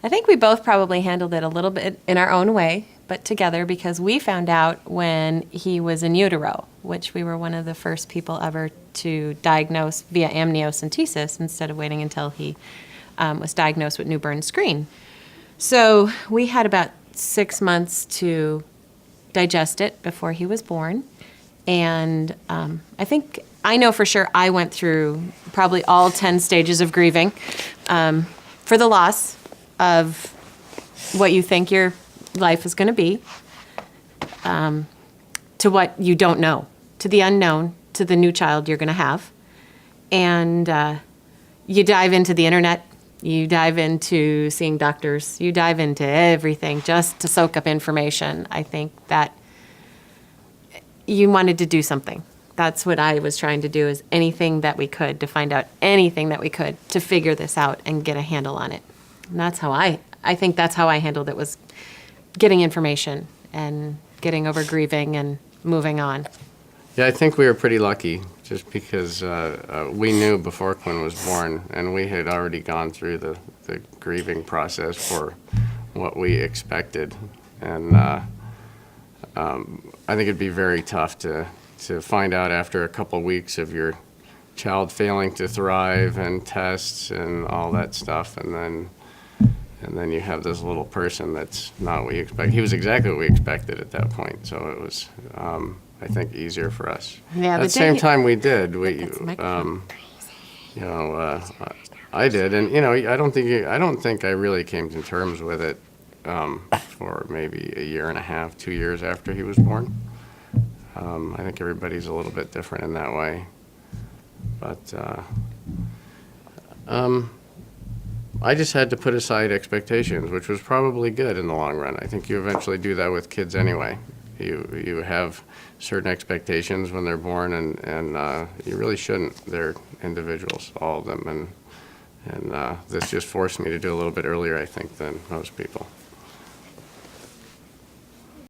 I think we both probably handled it a little bit in our own way, but together, because we found out when he was in utero, which we were one of the first people ever to diagnose via amniocentesis instead of waiting until he was diagnosed with newborn screen. So we had about 6 months to digest it before he was born. And I know for sure I went through probably all 10 stages of grieving for the loss of what you think your life is going to be, to what you don't know, to the unknown, to the new child you're going to have. And you dive into the internet, you dive into seeing doctors, you dive into everything just to soak up information. I think that you wanted to do something. That's what I was trying to do, is anything that we could to find out anything that we could to figure this out and get a handle on it. And that's how I think that's how I handled it, was getting information and getting over grieving and moving on. Yeah, I think we were pretty lucky just because we knew before Quinn was born, and we had already gone through the grieving process for what we expected. And I think it'd be very tough to find out after a couple weeks of your child failing to thrive and tests and all that stuff, and then you have this little person that's not what you expect. He was exactly what we expected at that point, so it was, I think, easier for us. Yeah, at the same time we did. I did, and I don't think I really came to terms with it for maybe a year and a half, 2 years after he was born. I think everybody's a little bit different in that way, but I just had to put aside expectations, which was probably good in the long run. I think you eventually do that with kids anyway. You have certain expectations when they're born, and you really shouldn't. They're individuals, all of them, and this just forced me to do a little bit earlier, I think, than most people.